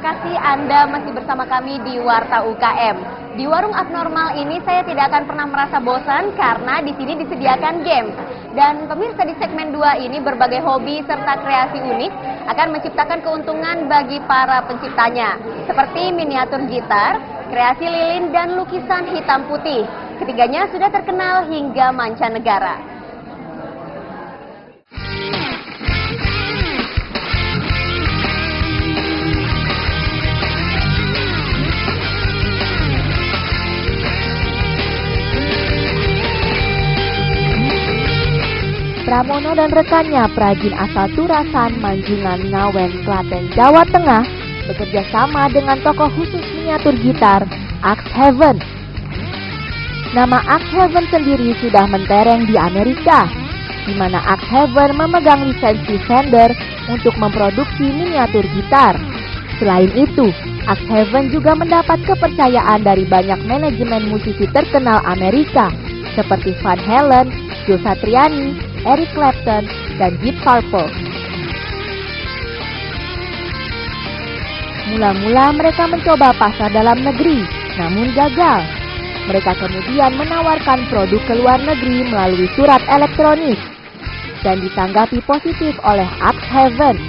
kasih Anda masih bersama kami di Warta UKM. Di warung abnormal ini saya tidak akan pernah merasa bosan karena di sini disediakan game. Dan pemirsa, di segmen 2 ini berbagai hobi serta kreasi unik akan menciptakan keuntungan bagi para penciptanya. Seperti miniatur gitar, kreasi lilin dan lukisan hitam putih. Ketiganya sudah terkenal hingga mancanegara. Pramono dan rekannya, perajin asal Turasan, Manjungan, Ngawen, Klaten, Jawa Tengah, bekerja sama dengan toko khusus miniatur gitar, Axe Heaven. Nama Axe Heaven sendiri sudah mentereng di Amerika, di mana Axe Heaven memegang lisensi Fender untuk memproduksi miniatur gitar. Selain itu, Axe Heaven juga mendapat kepercayaan dari banyak manajemen musisi terkenal Amerika, seperti Van Halen, Joe Satriani, Eric Clapton, dan Deep Purple. Mula-mula mereka mencoba pasar dalam negeri, namun gagal. Mereka kemudian menawarkan produk ke luar negeri melalui surat elektronik dan ditanggapi positif oleh Axe Heaven.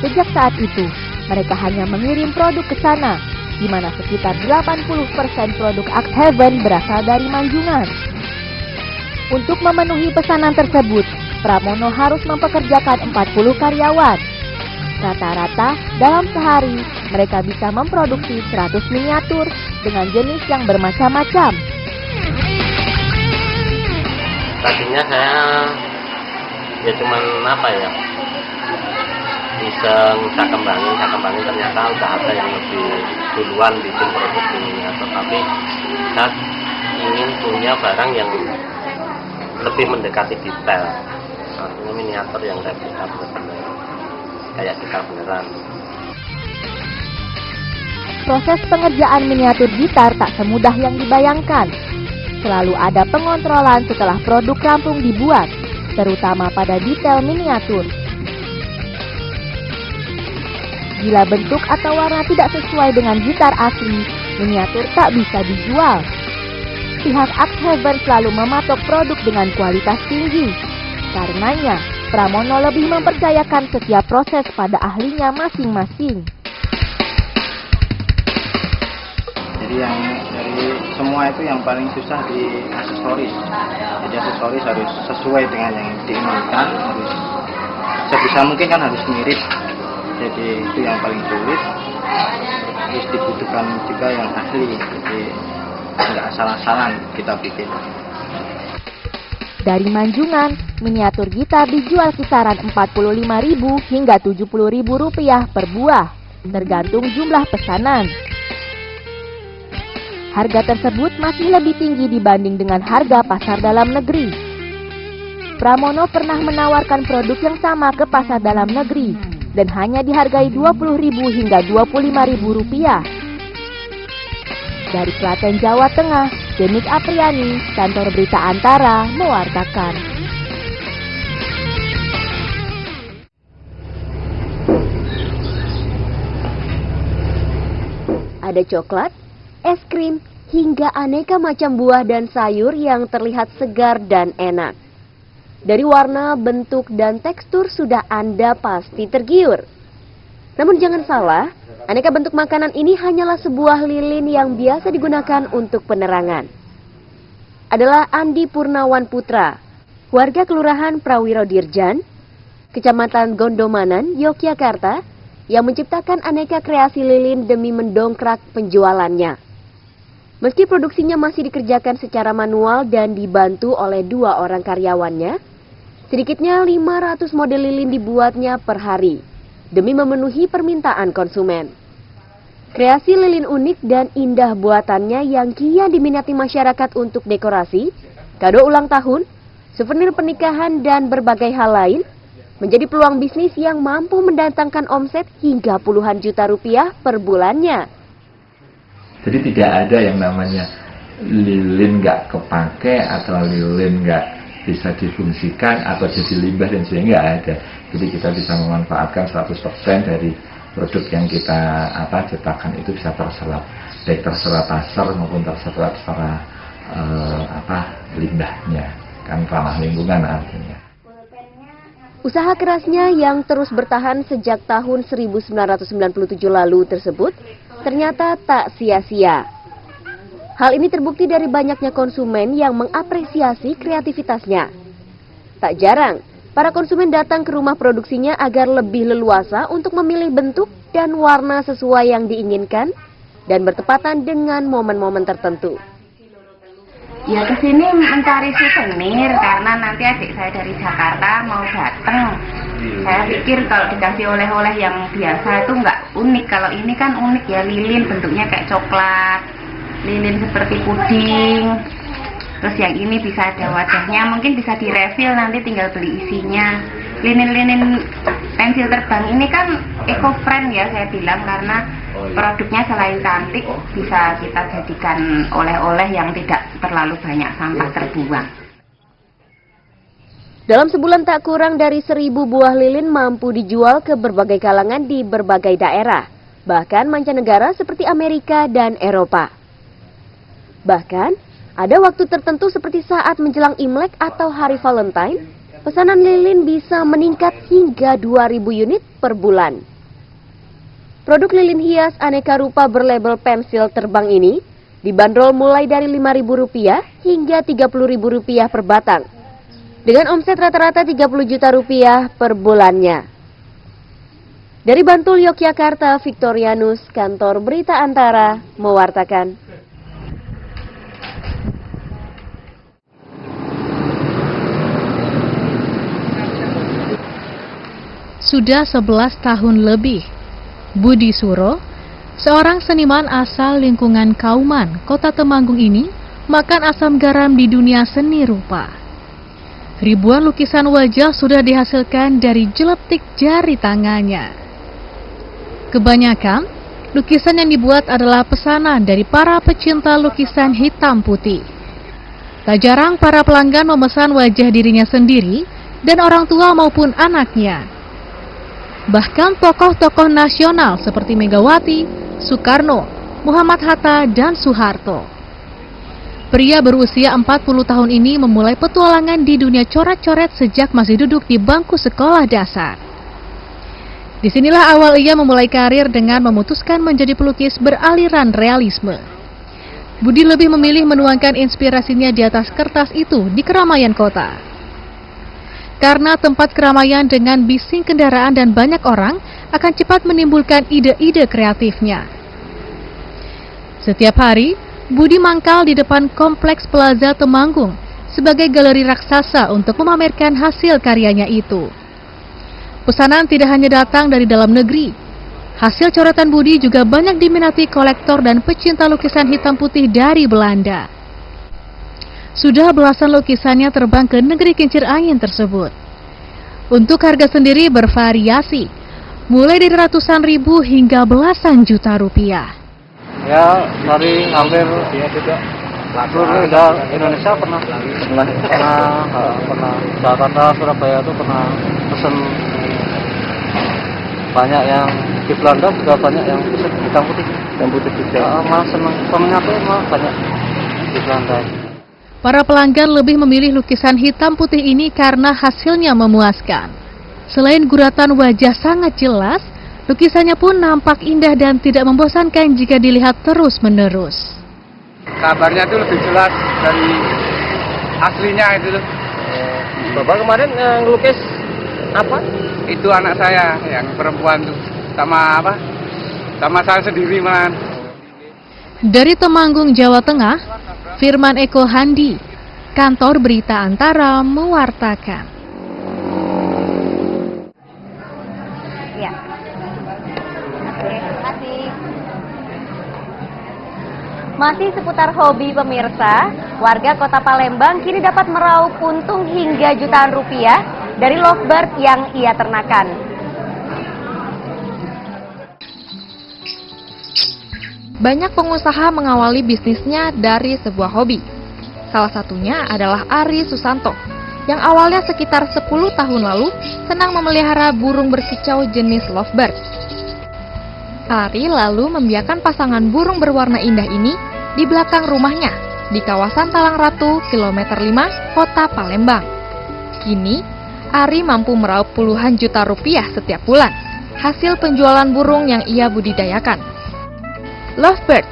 Sejak saat itu, mereka hanya mengirim produk ke sana, di mana sekitar 80% produk Axe Heaven berasal dari Manjungan. Untuk memenuhi pesanan tersebut, Pramono harus mempekerjakan 40 karyawan. Rata-rata, dalam sehari, mereka bisa memproduksi 100 miniatur dengan jenis yang bermacam-macam. Tadinya saya cuman bisa kembangin, ternyata udah ada yang lebih duluan bikin produk miniatur, tapi saya ingin punya barang yang lebih mendekati detail, artinya miniatur yang replika benar-benar kayak gitar beneran. Proses pengerjaan miniatur gitar tak semudah yang dibayangkan. Selalu ada pengontrolan setelah produk rampung dibuat, terutama pada detail miniatur. Bila bentuk atau warna tidak sesuai dengan gitar asli, miniatur tak bisa dijual. Pihak Axe Heaven selalu mematok produk dengan kualitas tinggi. Karenanya, Pramono lebih mempercayakan setiap proses pada ahlinya masing-masing. Jadi dari semua itu yang paling susah di aksesoris. Jadi aksesoris harus sesuai dengan yang diinginkan, harus sebisa mungkin kan harus mirip. Jadi itu yang paling sulit. Terus dibutuhkan juga yang asli. Jadi nggak asal-asalan kita bikin. Dari Manjungan, miniatur gitar dijual kisaran Rp45.000 hingga Rp70.000 per buah, tergantung jumlah pesanan. Harga tersebut masih lebih tinggi dibanding dengan harga pasar dalam negeri. Pramono pernah menawarkan produk yang sama ke pasar dalam negeri dan hanya dihargai Rp20.000 hingga Rp25.000. Dari Klaten, Jawa Tengah, Denik Apriani, Kantor Berita Antara, mewartakan. Ada coklat, es krim, hingga aneka macam buah dan sayur yang terlihat segar dan enak. Dari warna, bentuk, dan tekstur sudah Anda pasti tergiur. Namun jangan salah, aneka bentuk makanan ini hanyalah sebuah lilin yang biasa digunakan untuk penerangan. Adalah Andi Purnawan Putra, warga Kelurahan Prawiro Dirjan, Kecamatan Gondomanan, Yogyakarta, yang menciptakan aneka kreasi lilin demi mendongkrak penjualannya. Meski produksinya masih dikerjakan secara manual dan dibantu oleh 2 orang karyawannya, sedikitnya 500 model lilin dibuatnya per hari, demi memenuhi permintaan konsumen. Kreasi lilin unik dan indah buatannya yang kian diminati masyarakat untuk dekorasi, kado ulang tahun, souvenir pernikahan, dan berbagai hal lain, menjadi peluang bisnis yang mampu mendatangkan omset hingga puluhan juta rupiah per bulannya. Jadi tidak ada yang namanya lilin nggak kepake atau lilin nggak bisa difungsikan atau jadi limbah dan sebagainya, nggak ada. Jadi kita bisa memanfaatkan 100% dari produk yang kita ciptakan itu bisa terserap, baik terserap pasar maupun terserap secara limbahnya, kan ramah lingkungan artinya. Usaha kerasnya yang terus bertahan sejak tahun 1997 lalu tersebut ternyata tak sia-sia. Hal ini terbukti dari banyaknya konsumen yang mengapresiasi kreativitasnya. Tak jarang, para konsumen datang ke rumah produksinya agar lebih leluasa untuk memilih bentuk dan warna sesuai yang diinginkan dan bertepatan dengan momen-momen tertentu. Ya kesini mencari souvenir karena nanti adik saya dari Jakarta mau datang. Saya pikir kalau dikasih oleh-oleh yang biasa itu nggak unik. Kalau ini kan unik ya, lilin bentuknya kayak coklat, lilin seperti puding. Terus yang ini bisa ada wadahnya, mungkin bisa direfill nanti tinggal beli isinya. Lilin-lilin pensil terbang ini kan eco-friend ya saya bilang, karena produknya selain cantik bisa kita jadikan oleh-oleh yang tidak terlalu banyak sampah terbuang. Dalam sebulan tak kurang dari 1.000 buah lilin mampu dijual ke berbagai kalangan di berbagai daerah, bahkan mancanegara seperti Amerika dan Eropa. Bahkan, ada waktu tertentu seperti saat menjelang Imlek atau Hari Valentine, pesanan lilin bisa meningkat hingga 2.000 unit per bulan. Produk lilin hias aneka rupa berlabel pensil terbang ini dibanderol mulai dari Rp5.000 hingga Rp30.000 per batang, dengan omset rata-rata Rp30 juta per bulannya. Dari Bantul, Yogyakarta, Victorianus, Kantor Berita Antara, mewartakan. Sudah 11 tahun lebih, Budi Suro, seorang seniman asal lingkungan Kauman, Kota Temanggung ini, makan asam garam di dunia seni rupa. Ribuan lukisan wajah sudah dihasilkan dari jeletik jari tangannya. Kebanyakan, lukisan yang dibuat adalah pesanan dari para pecinta lukisan hitam putih. Tak jarang para pelanggan memesan wajah dirinya sendiri dan orang tua maupun anaknya. Bahkan tokoh-tokoh nasional seperti Megawati, Soekarno, Muhammad Hatta, dan Soeharto. Pria berusia 40 tahun ini memulai petualangan di dunia coret-coret sejak masih duduk di bangku sekolah dasar. Disinilah awal ia memulai karir dengan memutuskan menjadi pelukis beraliran realisme. Budi lebih memilih menuangkan inspirasinya di atas kertas itu di keramaian kota. Karena tempat keramaian dengan bising kendaraan dan banyak orang akan cepat menimbulkan ide-ide kreatifnya. Setiap hari, Budi mangkal di depan Kompleks Plaza Temanggung sebagai galeri raksasa untuk memamerkan hasil karyanya itu. Pesanan tidak hanya datang dari dalam negeri. Hasil coretan Budi juga banyak diminati kolektor dan pecinta lukisan hitam putih dari Belanda. Sudah belasan lukisannya terbang ke negeri kincir angin tersebut. Untuk harga sendiri bervariasi, mulai dari ratusan ribu hingga belasan juta rupiah. Ya, dari hampir seluruh Indonesia pernah Jakarta, Surabaya itu pernah pesen. Banyak yang di Belanda juga banyak yang pesen hitam putih juga. Malah senang, senangnya tuh malah banyak di Belanda. Para pelanggan lebih memilih lukisan hitam putih ini karena hasilnya memuaskan. Selain guratan wajah sangat jelas, lukisannya pun nampak indah dan tidak membosankan jika dilihat terus-menerus. Kabarnya itu lebih jelas dari aslinya itu. Bapak kemarin ngelukis apa? Itu anak saya yang perempuan tuh, sama saya sendiri man. Dari Temanggung, Jawa Tengah, Firman Eko Handi, Kantor Berita Antara mewartakan. Ya. Terima kasih. Masih seputar hobi pemirsa, warga Kota Palembang kini dapat meraup untung hingga jutaan rupiah dari lovebird yang ia ternakan. Banyak pengusaha mengawali bisnisnya dari sebuah hobi. Salah satunya adalah Ari Susanto, yang awalnya sekitar 10 tahun lalu senang memelihara burung berkicau jenis lovebird. Ari lalu membiarkan pasangan burung berwarna indah ini di belakang rumahnya di kawasan Talang Ratu, kilometer 5, Kota Palembang. Kini, Ari mampu meraup puluhan juta rupiah setiap bulan hasil penjualan burung yang ia budidayakan. Lovebird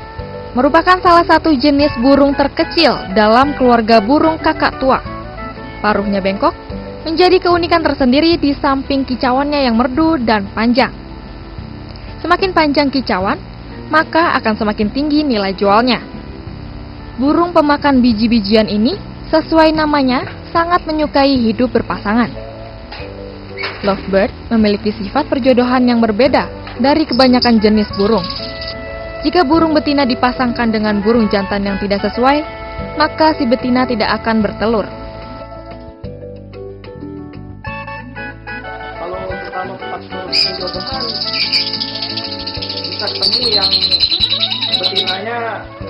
merupakan salah satu jenis burung terkecil dalam keluarga burung kakak tua. Paruhnya bengkok menjadi keunikan tersendiri di samping kicauannya yang merdu dan panjang. Semakin panjang kicauan, maka akan semakin tinggi nilai jualnya. Burung pemakan biji-bijian ini, sesuai namanya, sangat menyukai hidup berpasangan. Lovebird memiliki sifat perjodohan yang berbeda dari kebanyakan jenis burung. Jika burung betina dipasangkan dengan burung jantan yang tidak sesuai, maka si betina tidak akan bertelur. Kalau pertama pas perjodohan bisa ketemu yang betinanya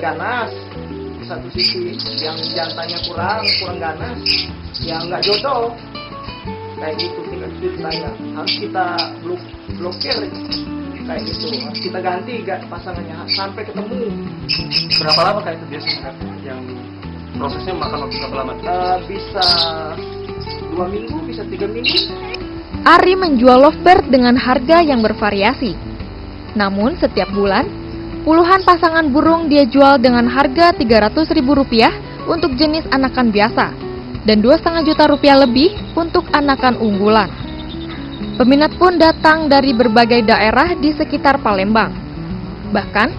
ganas di satu sisi, yang jantannya kurang ganas, yang nggak jodoh kayak gitu. Ceritanya harus kita blokir kayak gitu, harus kita ganti pasangannya sampai ketemu. Berapa lama kayak itu biasanya yang prosesnya makan waktu berapa lama? Bisa 2 minggu, bisa 3 minggu. Ari menjual lovebird dengan harga yang bervariasi. Namun setiap bulan, puluhan pasangan burung dia jual dengan harga Rp300.000 untuk jenis anakan biasa dan Rp2,5 juta lebih untuk anakan unggulan. Peminat pun datang dari berbagai daerah di sekitar Palembang. Bahkan,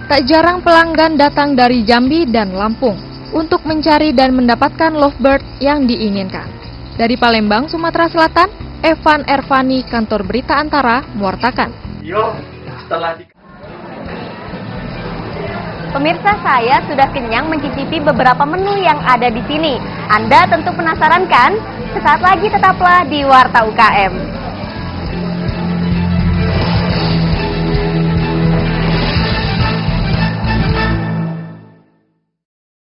tak jarang pelanggan datang dari Jambi dan Lampung untuk mencari dan mendapatkan lovebird yang diinginkan. Dari Palembang, Sumatera Selatan, Evan Ervani, Kantor Berita Antara, mewartakan. Pemirsa, saya sudah kenyang mencicipi beberapa menu yang ada di sini. Anda tentu penasaran kan? Sesaat lagi tetaplah di Warta UKM.